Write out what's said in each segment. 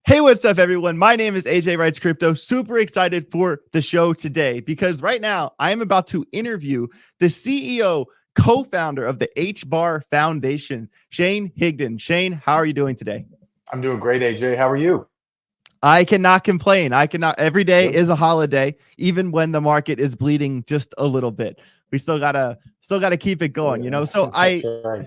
Hey, what's up, everyone? My name is AJ Writes Crypto. Super excited for the show today because right now I am about to interview the CEO, co-founder of the HBAR Foundation, Shayne Higdon. Shayne, how are you doing today? I'm doing great, AJ. How are you? I cannot complain. I cannot. Every day Good. is a holiday, even when the market is bleeding just a little bit. We still gotta keep it going, you know. So That's right.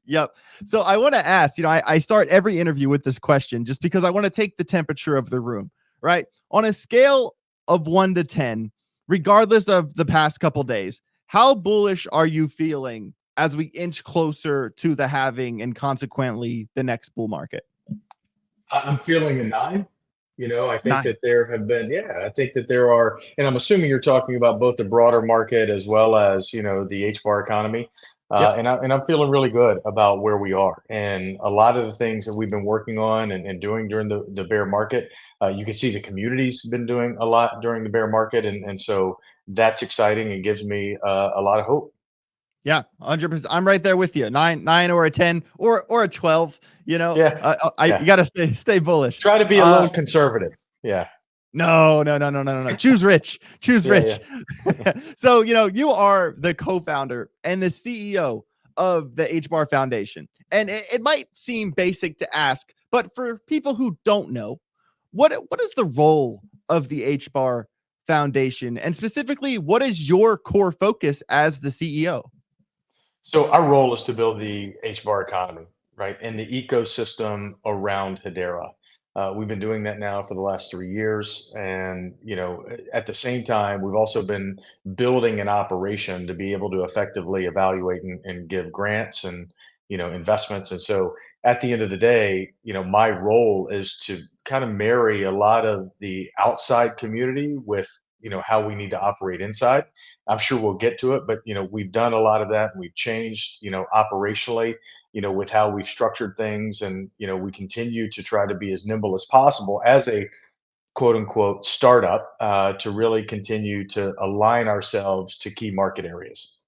Yep. So I want to ask, I start every interview with this question just because I want to take the temperature of the room, right? On a scale of 1 to 10, regardless of the past couple days, how bullish are you feeling as we inch closer to the halving and consequently the next bull market? I'm feeling a nine. I think 9. that there have been, yeah, I think that there are, and I'm assuming you're talking about both the broader market as well as, the HBAR economy. Yep. And I'm feeling really good about where we are. And a lot of the things that we've been working on and doing during the bear market, you can see the community's been doing a lot during the bear market. And so that's exciting and gives me a lot of hope. Yeah, 100%. I'm right there with you. 9 or a 10 or a 12, Yeah. you Yeah. got to stay bullish. Try to be a little conservative. Yeah. No, no, no, no, no, no, no. Choose rich. Choose Yeah. Yeah. rich. So, you are the co-founder and the CEO of the HBAR Foundation. And it might seem basic to ask, but for people who don't know, what is the role of the HBAR Foundation? And specifically, what is your core focus as the CEO? So our role is to build the HBAR economy, right, and the ecosystem around Hedera. We've been doing that now for the last 3 years, and at the same time, we've also been building an operation to be able to effectively evaluate and give grants and investments. And so, at the end of the day, my role is to kind of marry a lot of the outside community with how we need to operate inside. I'm sure we'll get to it, but we've done a lot of that and we've changed, operationally, with how we've structured things, and we continue to try to be as nimble as possible as a quote unquote startup, to really continue to align ourselves to key market areas.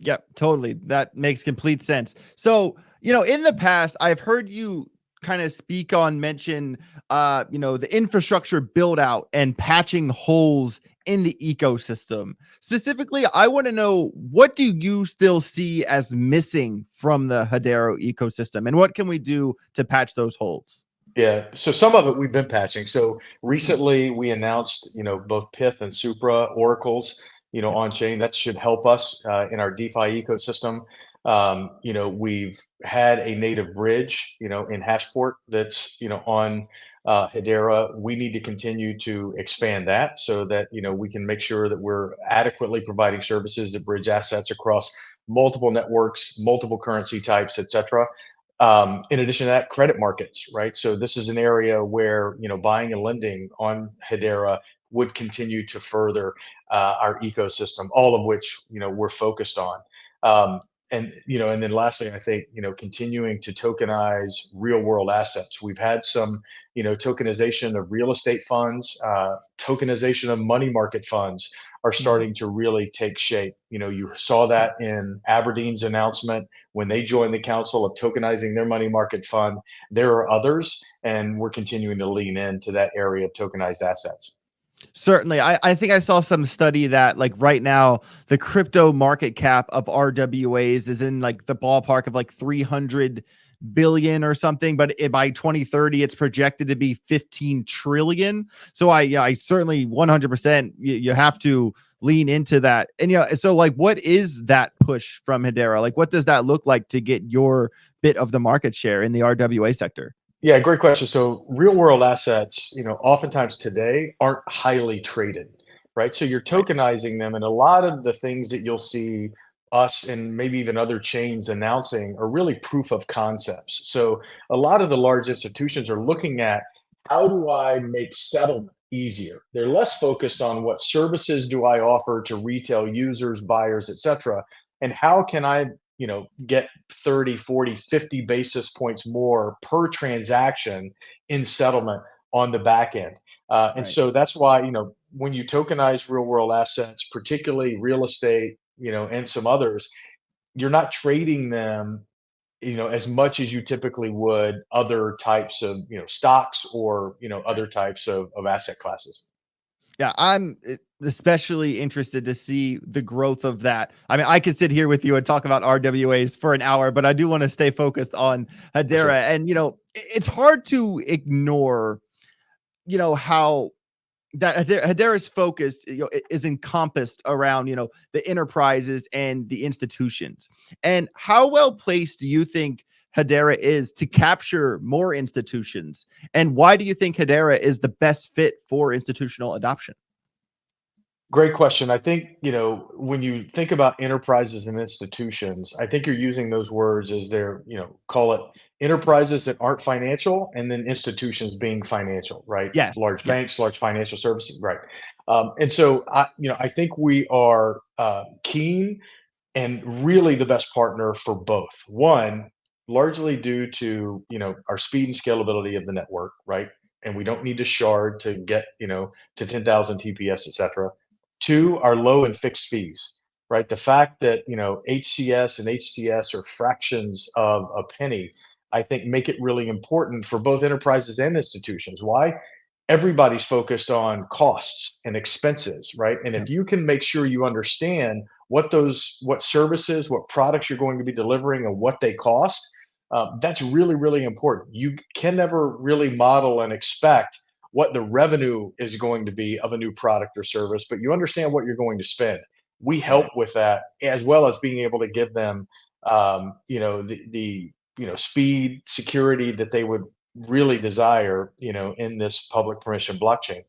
Yep, totally. That makes complete sense. So, in the past, I've heard you kind of mention, the infrastructure build out and patching holes in the ecosystem. Specifically, I want to know, what do you still see as missing from the Hedera ecosystem, and what can we do to patch those holes? Yeah, so some of it we've been patching. So recently we announced, both Pyth and Supra oracles, Yep. on chain. That should help us in our DeFi ecosystem. We've had a native bridge, in Hashport that's, on Hedera. We need to continue to expand that so that, we can make sure that we're adequately providing services that bridge assets across multiple networks, multiple currency types, et cetera. In addition to that, credit markets, right? So this is an area where buying and lending on Hedera would continue to further our ecosystem, all of which we're focused on. And then lastly, I think continuing to tokenize real world assets. We've had some tokenization of real estate funds, tokenization of money market funds are Mhm. starting to really take shape. You saw that in Aberdeen's announcement when they joined the council of tokenizing their money market fund. There are others, and we're continuing to lean into that area of tokenized assets. Certainly. I think I saw some study that, like, right now the crypto market cap of RWAs is in like the ballpark of like 300 billion or something, but by 2030 it's projected to be 15 trillion. So I certainly 100%, you have to lean into that. And so, like, what is that push from Hedera? Like, what does that look like to get your bit of the market share in the RWA sector? Yeah, great question. So real world assets, oftentimes today aren't highly traded, right? So you're Right. tokenizing them, and a lot of the things that you'll see us and maybe even other chains announcing are really proof of concepts. So a lot of the large institutions are looking at, how do I make settlement easier? They're less focused on what services do I offer to retail users, buyers, et cetera, and how can I get 30, 40, 50 basis points more per transaction in settlement on the back end. And Right. so that's why, when you tokenize real world assets, particularly real estate, and some others, you're not trading them as much as you typically would other types of, stocks or, other types of asset classes. Yeah, I'm especially interested to see the growth of that. I mean, I could sit here with you and talk about RWAs for an hour, but I do want to stay focused on For sure. HEDERA. And, it's hard to ignore, how that HEDERA's focus, is encompassed around, the enterprises and the institutions. And how well placed do you think HEDERA is to capture more institutions? And why do you think HEDERA is the best fit for institutional adoption? Great question. I think, when you think about enterprises and institutions, I think you're using those words as they're, call it enterprises that aren't financial and then institutions being financial, right? Yes. Large Yeah. banks, large financial services, right? And so I think we are keen and really the best partner for both. One, largely due to, our speed and scalability of the network, right? And we don't need to shard to get, to 10,000 TPS, et cetera. Two, our low and fixed fees, right? The fact that, HCS and HTS are fractions of a penny, I think make it really important for both enterprises and institutions. Why? Everybody's focused on costs and expenses, right? And Yeah. if you can make sure you understand what services, what products you're going to be delivering and what they cost, that's really, really important. You can never really model and expect what the revenue is going to be of a new product or service, but you understand what you're going to spend. We help Right. with that, as well as being able to give them, the speed, security that they would really desire, in this public permission blockchain.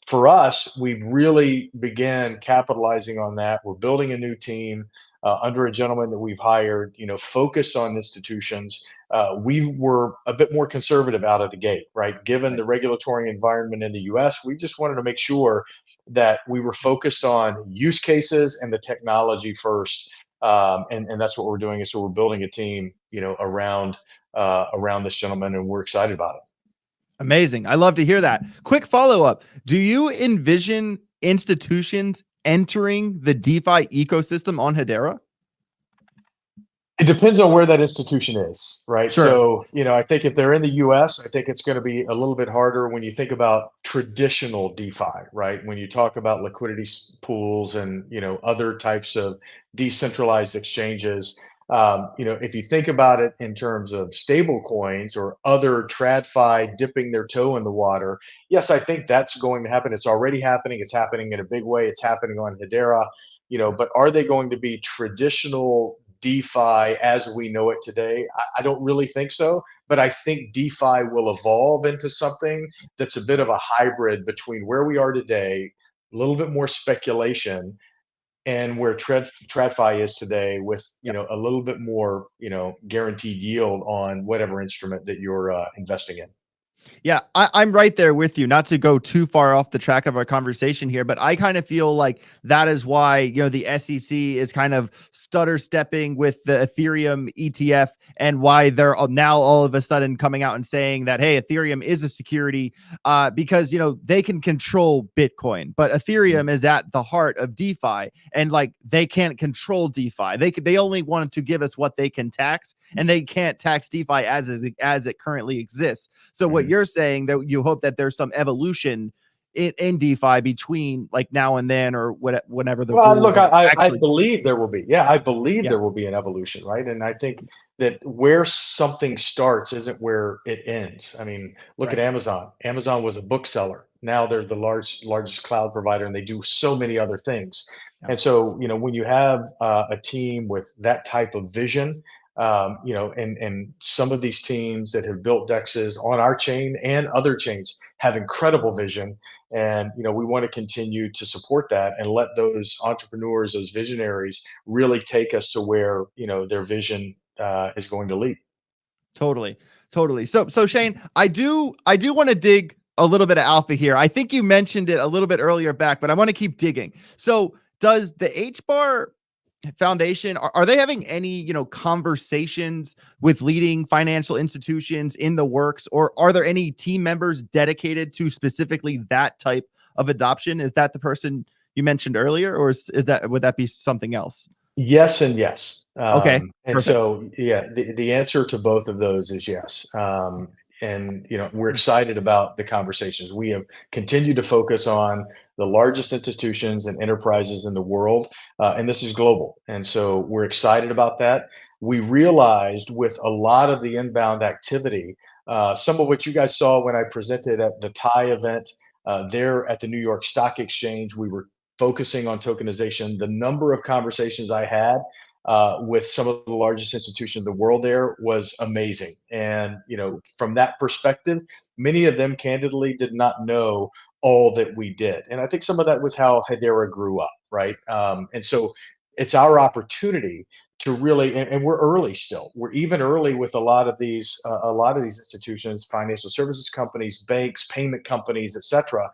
For us, we really began capitalizing on that. We're building a new team under a gentleman that we've hired, focused on institutions. We were a bit more conservative out of the gate, right? Given Right. the regulatory environment in the US, we just wanted to make sure that we were focused on use cases and the technology first. And that's what we're doing. So we're building a team, around this gentleman, and we're excited about it. Amazing. I love to hear that. Quick follow up. Do you envision institutions entering the DeFi ecosystem on HEDERA? It depends on where that institution is, right? Sure. So, I think if they're in the US, I think it's going to be a little bit harder when you think about traditional DeFi, right? When you talk about liquidity pools and, other types of decentralized exchanges. If you think about it in terms of stable coins or other TradFi dipping their toe in the water, yes, I think that's going to happen. It's already happening. It's happening in a big way. It's happening on Hedera, but are they going to be traditional DeFi as we know it today? I don't really think so, but I think DeFi will evolve into something that's a bit of a hybrid between where we are today, a little bit more speculation, and where TradFi is today with, Yep. a little bit more, guaranteed yield on whatever instrument that you're investing in. Yeah, I'm right there with you. Not to go too far off the track of our conversation here, but I kind of feel like that is why, the SEC is kind of stutter stepping with the Ethereum ETF, and why they're now all of a sudden coming out and saying that, hey, Ethereum is a security, because, they can control Bitcoin, but Ethereum is at the heart of DeFi, and like they can't control DeFi. They only wanted to give us what they can tax, and they can't tax DeFi as it currently exists. So what you're saying, that you hope that there's some evolution in DeFi between like now and then, or whenever the Well, rules look, are I actually. believe there will be. Yeah, I believe Yeah. there will be an evolution, right? And I think that where something starts isn't where it ends. I mean, look at Right. Amazon. Amazon was a bookseller. Now they're the largest cloud provider, and they do so many other things. Yeah. And so, when you have a team with that type of vision, and some of these teams that have built dexes on our chain and other chains have incredible vision, and we want to continue to support that and let those entrepreneurs, those visionaries, really take us to where their vision is going to lead. Totally. Totally. So Shayne, I do want to dig a little bit of alpha here. I think you mentioned it a little bit earlier back, but I want to keep digging. So does the HBAR Foundation, are they having any, conversations with leading financial institutions in the works, or are there any team members dedicated to specifically that type of adoption? Is that the person you mentioned earlier, or would that be something else? Yes and yes. Okay, And perfect. so, yeah, the answer to both of those is yes. And we're excited about the conversations. We have continued to focus on the largest institutions and enterprises in the world, and this is global. And so we're excited about that. We realized with a lot of the inbound activity, some of what you guys saw when I presented at the Thai event, there at the New York Stock Exchange, we were focusing on tokenization. The number of conversations I had with some of the largest institutions in the world there was amazing. And from that perspective, many of them candidly did not know all that we did. And I think some of that was how Hedera grew up, right? And so it's our opportunity to really, and we're early still. We're even early with a lot of these institutions, financial services companies, banks, payment companies, et cetera.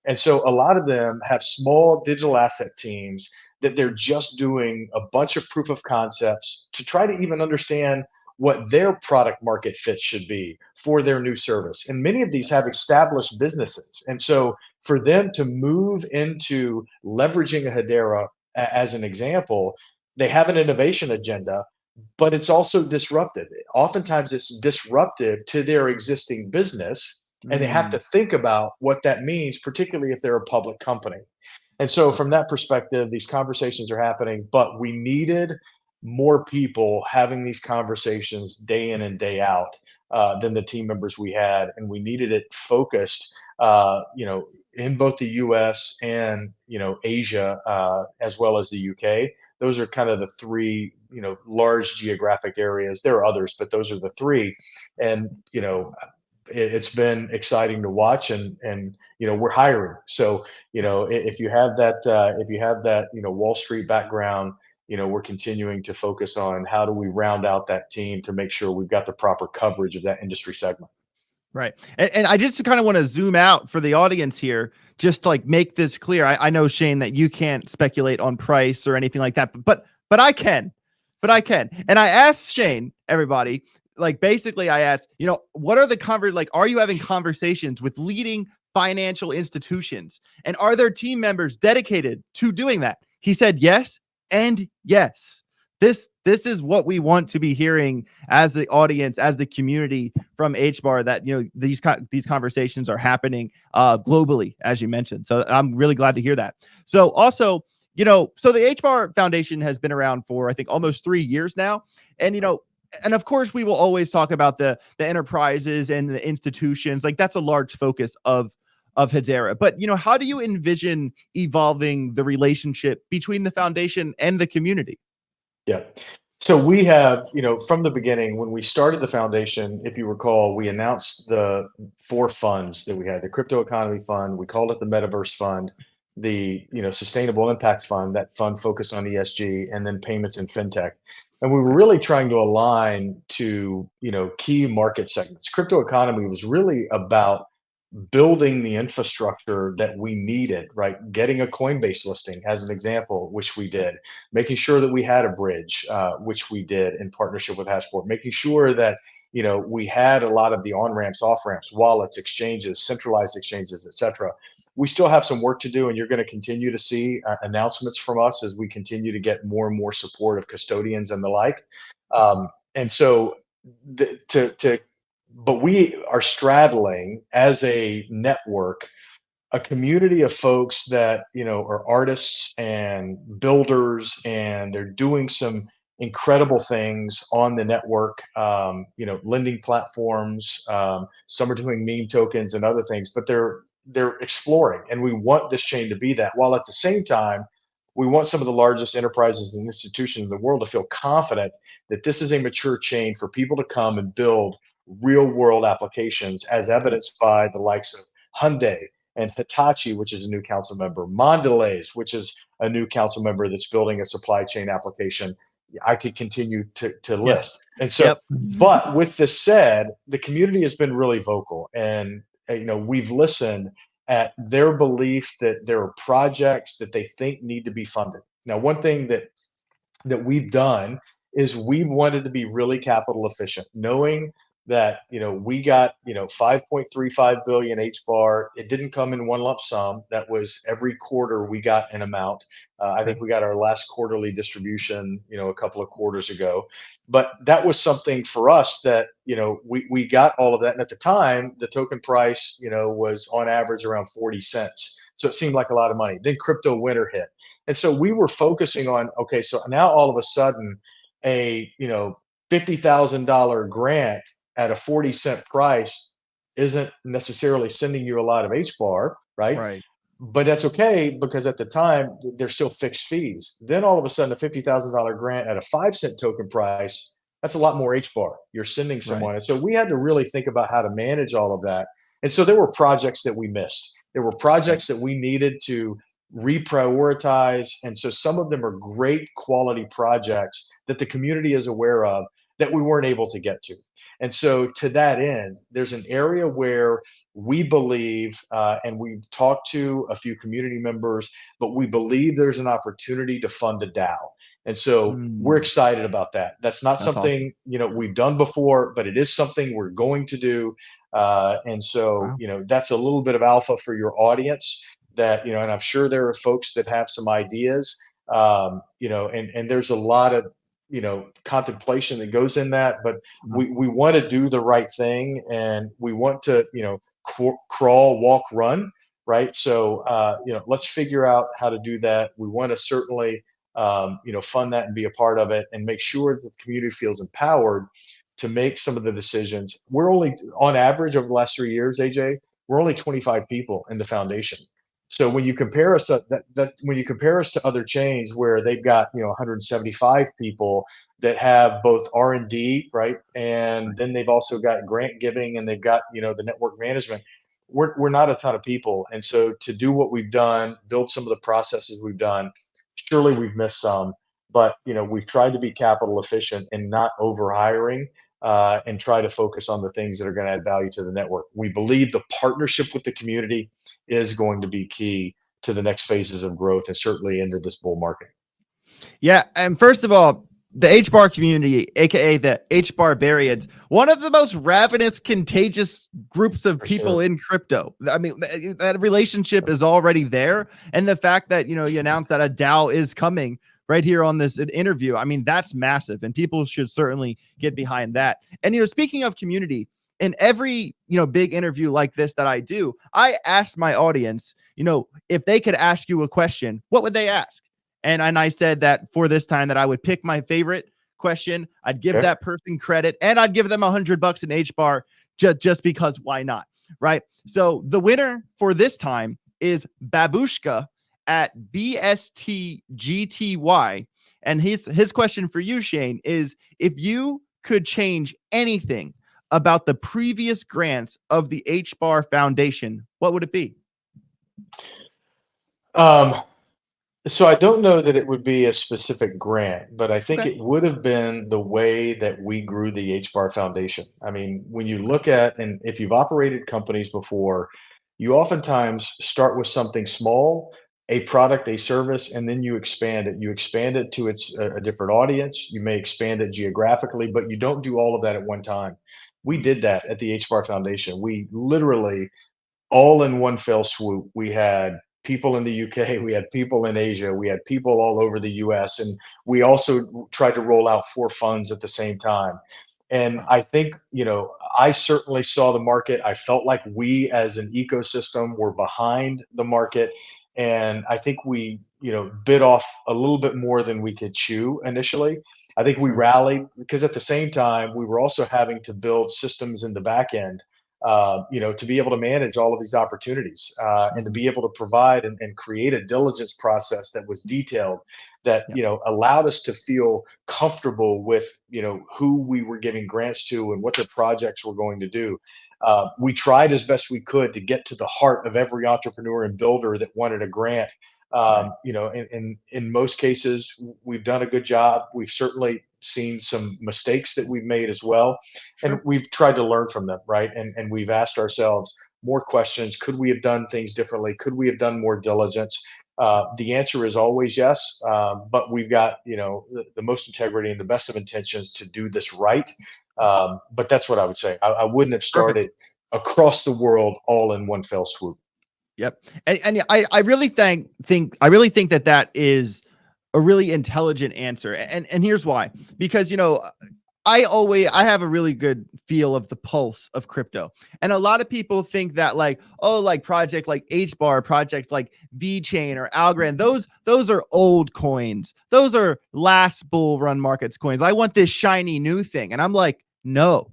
And so a lot of them have small digital asset teams that they're just doing a bunch of proof of concepts to try to even understand what their product market fit should be for their new service. And many of these have established businesses. And so for them to move into leveraging a Hedera as an example, they have an innovation agenda, but it's also disruptive. Oftentimes it's disruptive to their existing business, and they have Mm, to think about what that means, particularly if they're a public company. And so from that perspective, these conversations are happening, but we needed more people having these conversations day in and day out than the team members we had, and we needed it focused, in both the U.S. and Asia, as well as the U.K. Those are kind of the three large geographic areas. There are others, but those are the three. And it's been exciting to watch, and we're hiring. So if you have that Wall Street background, we're continuing to focus on how do we round out that team to make sure we've got the proper coverage of that industry segment. right. And I just kind of want to zoom out for the audience here, just to like make this clear. I know, Shayne, that you can't speculate on price or anything like that, but I can. But I can. And I asked Shayne, everybody, like basically I asked, what are are you having conversations with leading financial institutions? And are there team members dedicated to doing that? He said yes and yes. This is what we want to be hearing as the audience, as the community from HBAR, that these conversations are happening globally, as you mentioned. So I'm really glad to hear that. So also, so the HBAR Foundation has been around for, I think, almost 3 years now. And and of course we will always talk about the enterprises and the institutions. Like that's a large focus of Hedera. But how do you envision evolving the relationship between the foundation and the community? Yeah. So we have, from the beginning, when we started the foundation, if you recall, we announced the 4 funds that we had: the crypto economy fund, we called it the metaverse fund, the sustainable impact fund, that fund focused on ESG, and then payments and fintech. And we were Okay. really trying to align to, key market segments. Crypto economy was really about building the infrastructure that we needed, right? Getting a Coinbase listing as an example, which we did, making sure that we had a bridge, which we did in partnership with Hashboard, making sure that, we had a lot of the on-ramps, off-ramps, wallets, exchanges, centralized exchanges, et cetera. We still have some work to do, and you're going to continue to see announcements from us as we continue to get more and more support of custodians and the like. And so to but we are straddling as a network a community of folks that are artists and builders, and they're doing some incredible things on the network. Lending platforms. Some are doing meme tokens and other things, but they're exploring, and we want this chain to be that. While at the same time, we want some of the largest enterprises and institutions in the world to feel confident that this is a mature chain for people to come and build real world applications, as Yep. evidenced by the likes of Hyundai and Hitachi, which is a new council member, Mondelez, which is a new council member that's building a supply chain application. I could continue to Yeah. list. And so, Yep. but with this said, the community has been really vocal, and we've listened at their belief that there are projects that they think need to be funded. Now, one thing that we've done is we've wanted to be really capital efficient, knowing that, we got, 5.35 billion HBAR. It didn't come in one lump sum. That was every quarter we got an amount. I Okay. think we got our last quarterly distribution, a couple of quarters ago. But that was something for us that, we got all of that. And at the time, the token price, was on average around 40 cents. So it seemed like a lot of money. Then crypto winter hit. And so we were focusing on, okay, so now all of a sudden, a, $50,000 grant at a 40-cent price isn't necessarily sending you a lot of HBAR, right? Right. But that's okay because at the time there's still fixed fees. Then all of a sudden, a $50,000 grant at a 5-cent token price, that's a lot more HBAR you're sending Right. someone. And so we had to really think about how to manage all of that. And so there were projects that we missed. There were Right. projects that we needed to reprioritize. And so some of them are great quality projects that the community is aware of that we weren't able to get to. And so to that end, there's an area where we believe, and we've talked to a few community members, but we believe there's an opportunity to fund a DAO. And so we're Mm, excited about that. That's not that's awesome. something, we've done before, but it is something we're going to do. And so, Wow. that's a little bit of alpha for your audience that, and I'm sure there are folks that have some ideas, and there's a lot of, contemplation that goes in that, but Uh-huh. we want to do the right thing, and we want to, crawl, walk, run, right? So, let's figure out how to do that. We want to certainly, fund that and be a part of it and make sure that the community feels empowered to make some of the decisions. We're only, on average, over the last 3 years, AJ, we're only 25 people in the foundation. So when you compare us to when you compare us to other chains where they've got 175 people that have both R&D, right, and Right. then they've also got grant giving and they've got the network management. We're not a ton of people, and so to do what we've done, build some of the processes we've done, surely we've missed some, but we've tried to be capital efficient and not over hiring. And try to focus on the things that are going to add value to the network. We believe the partnership with the community is going to be key to the next phases of growth and certainly into this bull market. Yeah, and first of all, the HBAR community, aka the HBAR barians, one of the most ravenous, contagious groups of For people sure. in crypto. I mean, that relationship is already there, and the fact that you announced that a DAO is coming right here on this interview, I mean, that's massive, and people should certainly get behind that. And speaking of community, in every big interview like this that I do, I ask my audience, if they could ask you a question, what would they ask? And I said that for this time that I would pick my favorite question. I'd give Okay. that person credit, and I'd give them $100 in HBAR just because why not? Right. So the winner for this time is Babushka at BSTGTY. And his question for you, Shayne, is if you could change anything about the previous grants of the HBAR Foundation, what would it be? Um, so I don't know that it would be a specific grant, but I think Okay. it would have been the way that we grew the HBAR Foundation. I mean, when you Okay. look at, and if you've operated companies before, you oftentimes start with something small, a product, a service, and then you expand it. You expand it to a different audience. You may expand it geographically, but you don't do all of that at one time. We Mhm. did that at the HBAR Foundation. We literally all in one fell swoop. We had people in the UK, we had people in Asia, we had people all over the US, and we also tried to roll out 4 funds at the same time. And Wow. I think, I certainly saw the market. I felt like we as an ecosystem were behind the market. And I think we, bit off a little bit more than we could chew initially. I think we Sure. rallied because at the same time, we were also having to build systems in the back end to be able to manage all of these opportunities and to Mhm. be able to provide and create a diligence process that was detailed, that Yeah. allowed us to feel comfortable with who we were giving grants to and what their projects were going to do. We tried as best we could to get to the heart of every entrepreneur and builder that wanted a grant. Right. In most cases, we've done a good job. We've certainly seen some mistakes that we've made as well, and Sure. we've tried to learn from them, right? And we've asked ourselves more questions. Could we have done things differently? Could we have done more diligence? The answer is always yes, but we've got the most integrity and the best of intentions to do this right. But that's what I would say. I wouldn't have Perfect. started across the world all in one fell swoop. Yep. And I really I really think that that is a really intelligent answer. And here's why. Because I have a really good feel of the pulse of crypto. And a lot of people think that like, oh, like project like HBAR, projects like VeChain or Algorand, those are old coins. Those are last bull run markets coins. I want this shiny new thing. And I'm like, no,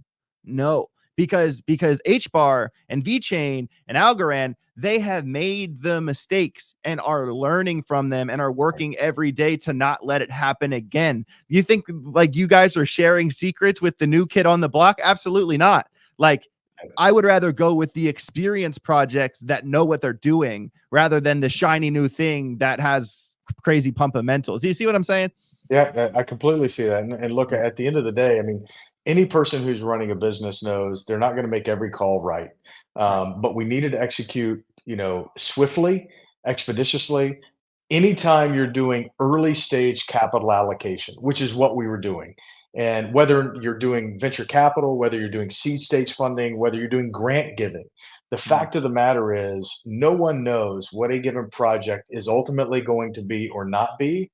because HBAR and VeChain and Algorand, they have made the mistakes and are learning from them and are working every day to not let it happen again. You think like you guys are sharing secrets with the new kid on the block? Absolutely not. Like, I would rather go with the experienced projects that know what they're doing rather than the shiny new thing that has crazy pumpamentals. Do you see what I'm saying? Yeah, I completely see that. And look, at the end of the day, I mean, any person who's running a business knows they're not going to make every call right. Right. But we needed to execute, swiftly, expeditiously. Anytime you're doing early stage capital allocation, which is what we were doing, and whether you're doing venture capital, whether you're doing seed stage funding, whether you're doing grant giving, the Mm, fact of the matter is no one knows what a given project is ultimately going to be or not be,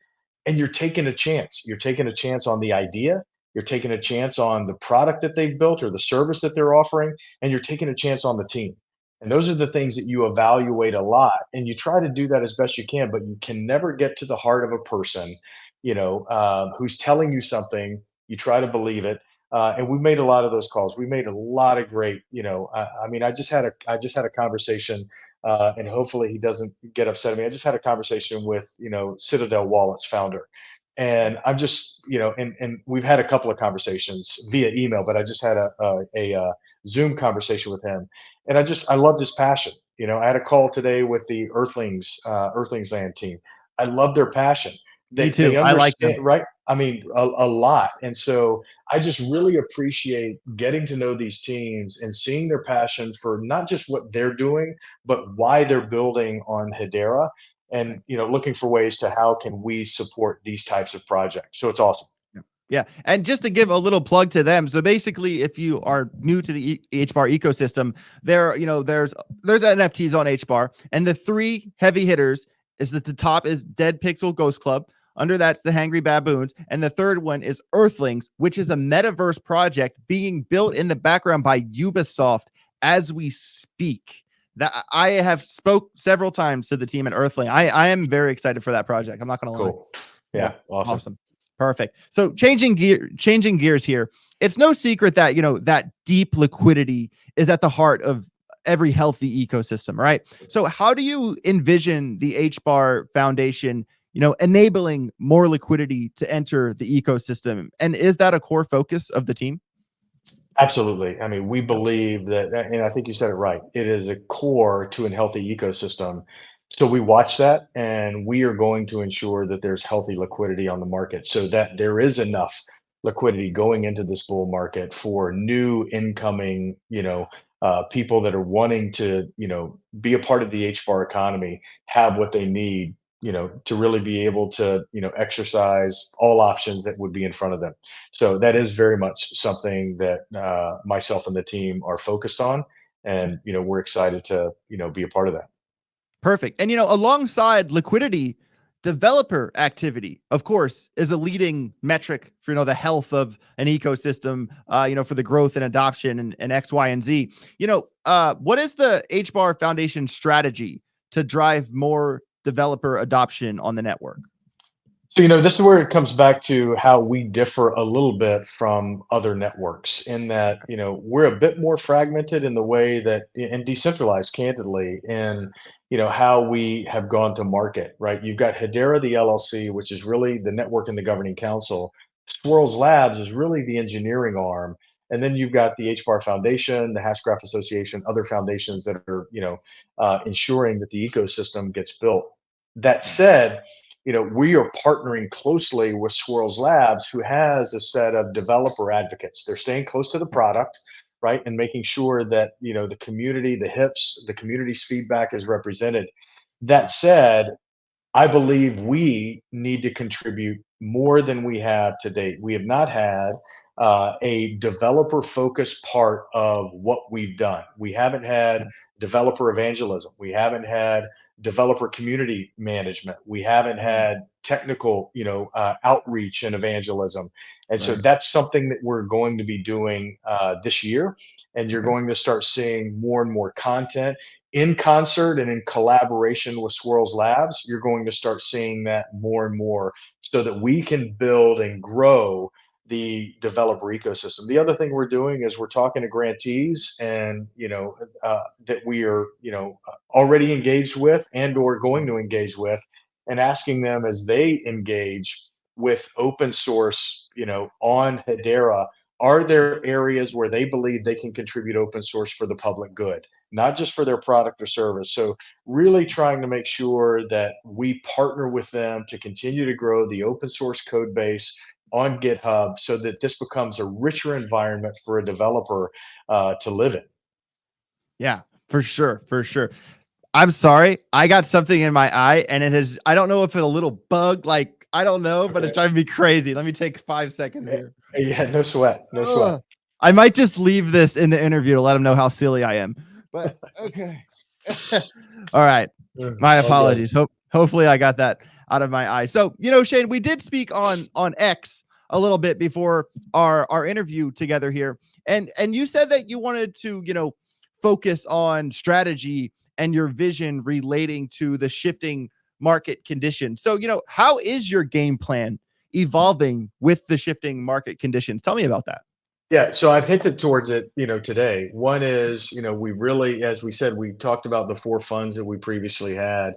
and you're taking a chance. You're taking a chance on the idea, you're taking a chance on the product that they've built or the service that they're offering, and you're taking a chance on the team. And those are the things that you evaluate a lot, and you try to do that as best you can, but you can never get to the heart of a person, who's telling you something. You try to believe it, and we made a lot of those calls. We made a lot of great, I mean, I just had a conversation, and hopefully he doesn't get upset at me. I just had a conversation with, Citadel Wallet's founder. And I'm just, and we've had a couple of conversations via email, but I just had a Zoom conversation with him, and I loved his passion. I had a call today with the Earthlings Land team. I love their passion. me They too. I like understand, them. right? I mean, a lot. And so I just really appreciate getting to know these teams and seeing their passion for not just what they're doing, but why they're building on Hedera, and looking for ways to how can we support these types of projects. So it's awesome. Yeah. Yeah. And just to give a little plug to them. So basically, if you are new to the HBAR ecosystem, there's NFTs on HBAR, and the three heavy hitters is that the top is Dead Pixel Ghost Club. Under that's the Hangry Baboons. And the third one is Earthlings, which is a metaverse project being built in the background by Ubisoft as we speak. That I have spoke several times to the team at Earthling. I am very excited for that project. I'm not gonna lie. Cool. Yeah, Yeah, awesome. awesome. Perfect. So changing gears here. It's no secret that, that deep liquidity is at the heart of every healthy ecosystem, right? So how do you envision the HBAR Foundation, enabling more liquidity to enter the ecosystem? And is that a core focus of the team? Absolutely. I mean, we Yep. believe that, and I think you said it right. It is a core to a healthy ecosystem. So we watch that, and we are going to ensure that there's healthy liquidity on the market so that there is enough liquidity going into this bull market for new incoming, people that are wanting to, be a part of the HBAR economy, have what they need, to really be able to, exercise all options that would be in front of them. So that is very much something that myself and the team are focused on, and we're excited to be a part of that. Perfect. And alongside liquidity, developer activity, of course, is a leading metric for the health of an ecosystem. For the growth and adoption and X, Y, and Z. What is the HBAR Foundation strategy to drive more developer adoption on the network? So, this is where it comes back to how we differ a little bit from other networks in that, we're a bit more fragmented in the way that, and decentralized, candidly, in, how we have gone to market, right? You've got Hedera, the LLC, which is really the network and the governing council. Swirls Labs is really the engineering arm. And then you've got the HBAR Foundation, the Hashgraph Association, other foundations that are, ensuring that the ecosystem gets built. That said, we are partnering closely with Swirls Labs, who has a set of developer advocates. They're staying close to the product, right, and making sure that the community, the HIPs, the community's feedback is represented. That said, I believe we need to contribute more than we have to date. We have not had a developer focused part of what we've done. We haven't had Yeah, developer evangelism. We haven't had developer community management. We haven't mm, had technical, outreach and evangelism. And so right. that's something that we're going to be doing this year. And you're Okay. going to start seeing more and more content in concert and in collaboration with Swirls Labs. You're going to start seeing that more and more so that we can build and grow the developer ecosystem. The other thing we're doing is we're talking to grantees and that we are already engaged with and or going Mm, to engage with, and asking them as they engage with open source on Hedera, are there areas where they believe they can contribute open source for the public good, not just for their product or service. So really trying to make sure that we partner with them to continue to grow the open source code base on GitHub so that this becomes a richer environment for a developer to live in. yeah, for sure, for sure. I'm sorry. I got something in my eye and it has, I don't know if it's a little bug, like, I don't know, but it's Okay. driving me crazy. Let me take 5 seconds here. Yeah, no sweat, no sweat. Ugh. I might just leave this in the interview to let them know how silly I am. But okay. All right. My All good. apologies. Hopefully I got that out of my eye. So, Shayne, we did speak on X a little bit before our interview together here. And you said that you wanted to, focus on strategy and your vision relating to the shifting market conditions. So, how is your game plan evolving with the shifting market conditions? Tell me about that. Yeah, so I've hinted towards it, today. One is, we really, as we said, we talked about the four funds that we previously had,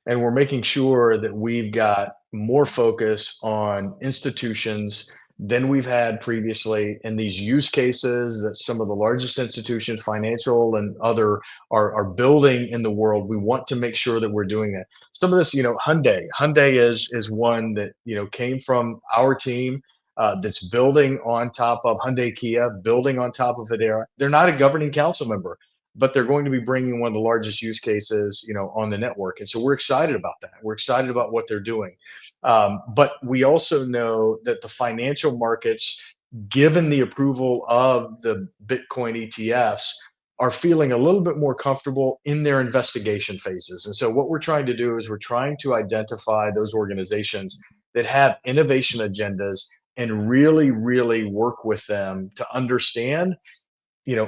and we're making sure that we've got more focus on institutions than we've had previously in these use cases that some of the largest institutions, financial and other, are building in the world. We want to make sure that we're doing that. Some of this, Hyundai is one that, came from our team, that's building on top of Hyundai Kia, building on top of Hedera. They're not a governing council member, but they're going to be bringing one of the largest use cases, on the network. And so we're excited about that. We're excited about what they're doing. But we also know that the financial markets, given the approval of the Bitcoin ETFs, are feeling a little bit more comfortable in their investigation phases. And so what we're trying to do is we're trying to identify those organizations that have innovation agendas and really, really work with them to understand,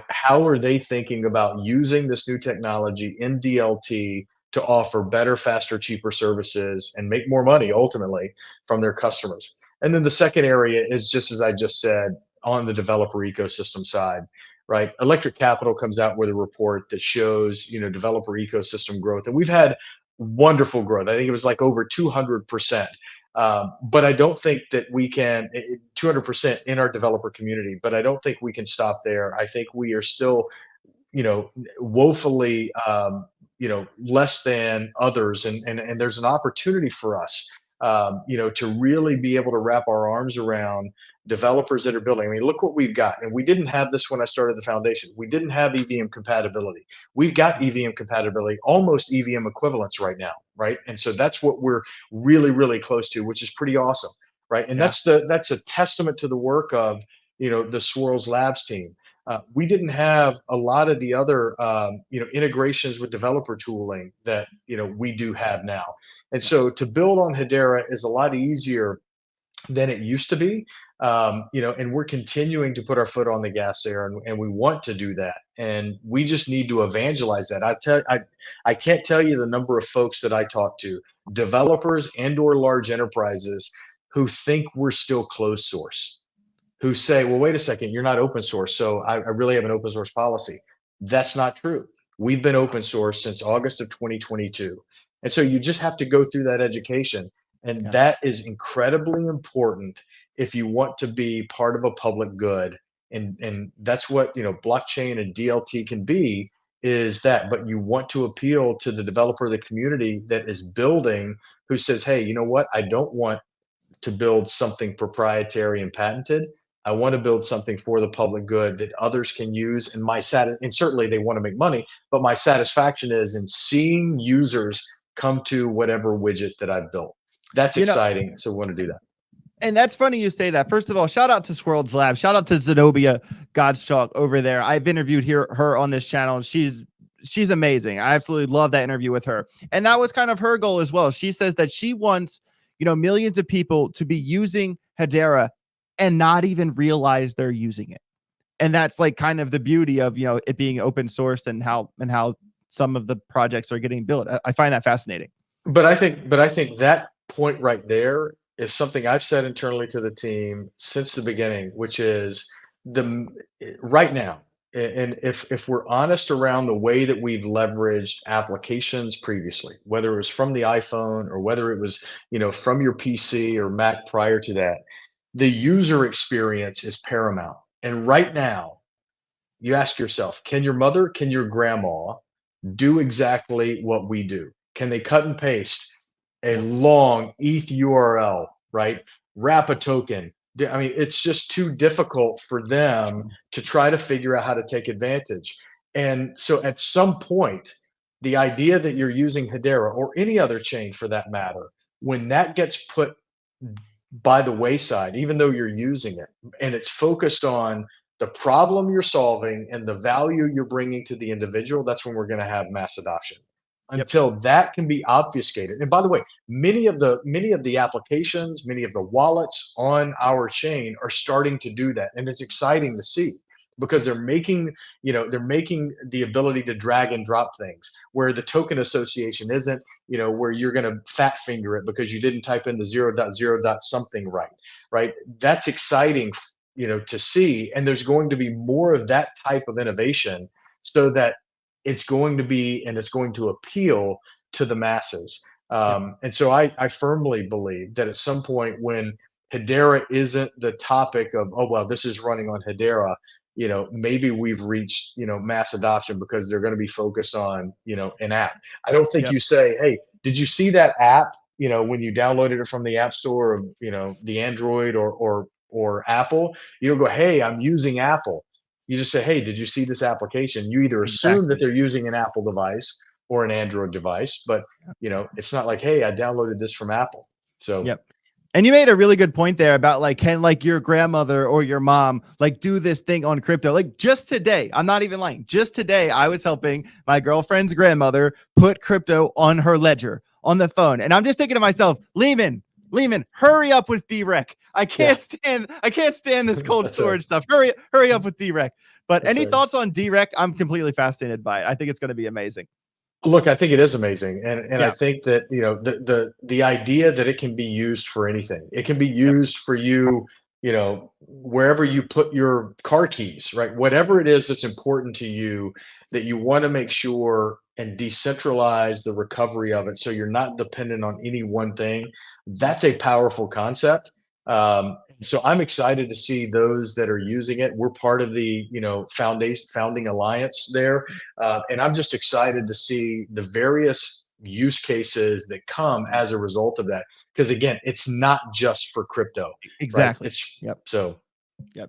how are they thinking about using this new technology in DLT to offer better, faster, cheaper services and make more money ultimately from their customers. And then the second area is just as I just said, on the developer ecosystem side, right? Electric Capital comes out with a report that shows, developer ecosystem growth, and we've had wonderful growth. I think it was like over 200%. But I don't think that we can 200% in our developer community. But I don't think we can stop there. I think we are still, woefully, less than others, and there's an opportunity for us, to really be able to wrap our arms around developers that are building. I mean, look what we've got, and we didn't have this when I started the foundation. We didn't have EVM compatibility. We've got EVM compatibility, almost EVM equivalence right now, right? And so that's what we're really, really close to, which is pretty awesome, right? And Yeah. that's a testament to the work of the Swirls Labs team. We didn't have a lot of the other integrations with developer tooling that we do have now, and Yeah. so to build on Hedera is a lot easier than it used to be. And we're continuing to put our foot on the gas there, and we want to do that, and we just need to evangelize that. I can't tell you the number of folks that I talk to, developers and or large enterprises, who think we're still closed source, who say, well, wait a second, you're not open source, so I really have an open source policy. That's not true. We've been open source since August of 2022. And so you just have to go through that education. And Yeah. that is incredibly important if you want to be part of a public good. And that's what blockchain and DLT can be, is that. But you want to appeal to the developer of the community that is building, who says, hey, you know what? I don't want to build something proprietary and patented. I want to build something for the public good that others can use. And certainly they want to make money, but my satisfaction is in seeing users come to whatever widget that I've built. That's You know, exciting. So we want to do that. and that's funny you say that. First of all, shout out to Swirlds Lab. Shout out to Zenobia Gottschalk over there. I've interviewed her on this channel. She's amazing. I absolutely love that interview with her. And that was kind of her goal as well. She says that she wants, millions of people to be using HEDERA and not even realize they're using it. And that's like kind of the beauty of, it being open sourced and how some of the projects are getting built. I find that fascinating. But I think that point right there is something I've said internally to the team since the beginning, which is right now. And if we're honest around the way that we've leveraged applications previously, whether it was from the iPhone or whether it was, from your PC or Mac prior to that, the user experience is paramount. And right now, you ask yourself, can your mother, can your grandma do exactly what we do? Can they cut and paste a long ETH URL, right? Wrap a token. I mean, it's just too difficult for them to try to figure out how to take advantage. And so at some point, the idea that you're using HEDERA or any other chain for that matter, when that gets put by the wayside, even though you're using it, and it's focused on the problem you're solving and the value you're bringing to the individual, that's when we're going to have mass adoption. Until that can be obfuscated. And by the way, many of the applications, many of the wallets on our chain are starting to do that, and it's exciting to see because they're making the ability to drag and drop things where the token association isn't, where you're going to fat finger it because you didn't type in the 0.0. something right. That's exciting, to see, and there's going to be more of that type of innovation so that it's going to appeal to the masses. And so I firmly believe that at some point when HEDERA isn't the topic of, oh, well, this is running on HEDERA, maybe we've reached, mass adoption because they're going to be focused on, an app. I don't think you say, hey, did you see that app, when you downloaded it from the App Store of, the Android or Apple? You don't go, hey, I'm using Apple. You just say, hey, did you see this application? You either assume that they're using an Apple device or an Android device, but it's not like, hey, I downloaded this from Apple. So And you made a really good point there about like, can like your grandmother or your mom like do this thing on crypto? Like just today, I'm not even lying. Just today, I was helping my girlfriend's grandmother put crypto on her ledger on the phone. And I'm just thinking to myself, Lehman, hurry up with DREC. I can't stand this cold storage stuff. Hurry up with DREC. But any thoughts on DREC? I'm completely fascinated by it. I think it's going to be amazing. Look, I think it is amazing. And I think that, the idea that it can be used for anything. It can be used for you, wherever you put your car keys, right? Whatever it is that's important to you that you want to make sure and decentralize the recovery of it so you're not dependent on any one thing. That's a powerful concept. So I'm excited to see those that are using it. We're part of the founding alliance there, and I'm just excited to see the various use cases that come as a result of that. Because again, it's not just for crypto. Exactly. Right? So.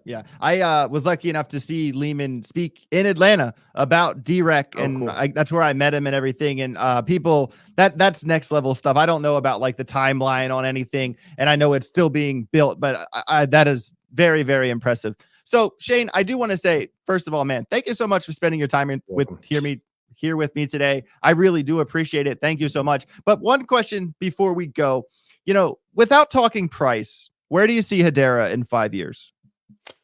Yeah. I was lucky enough to see Lehman speak in Atlanta about DREC, and cool. That's where I met him and everything. And people, that's next level stuff. I don't know about like the timeline on anything, and I know it's still being built, but that is very, very impressive. So Shayne, I do want to say, first of all, man, thank you so much for spending your time here with me today. I really do appreciate it. Thank you so much. But one question before we go, without talking price, where do you see HEDERA in 5 years?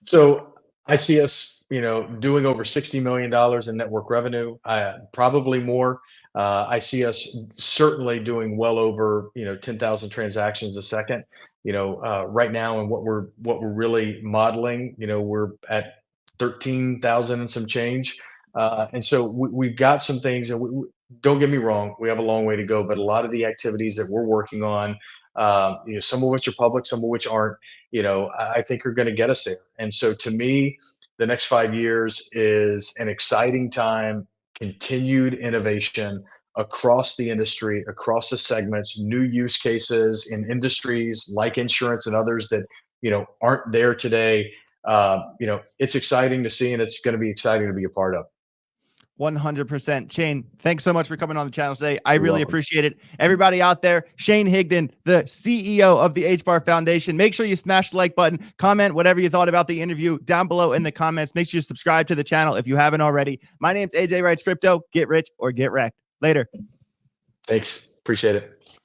So I see us, doing over $60 million in network revenue, probably more. I see us certainly doing well over, 10,000 transactions a second. Right now, and what we're really modeling, we're at 13,000 and some change. And so we've got some things, and don't get me wrong, we have a long way to go, but a lot of the activities that we're working on, some of which are public, some of which aren't, I think are going to get us there. And so to me, the next 5 years is an exciting time, continued innovation across the industry, across the segments, new use cases in industries like insurance and others that, aren't there today. It's exciting to see, and it's going to be exciting to be a part of. 100%. Shayne, thanks so much for coming on the channel today. I You're really welcome. appreciate it. Everybody out there, Shayne Higdon, the CEO of the HBAR Foundation. Make sure you smash the like button, comment whatever you thought about the interview down below in the comments. Make sure you subscribe to the channel if you haven't already. My name's AJ Wrights Crypto. Get rich or get wrecked. Later. Thanks. Appreciate it.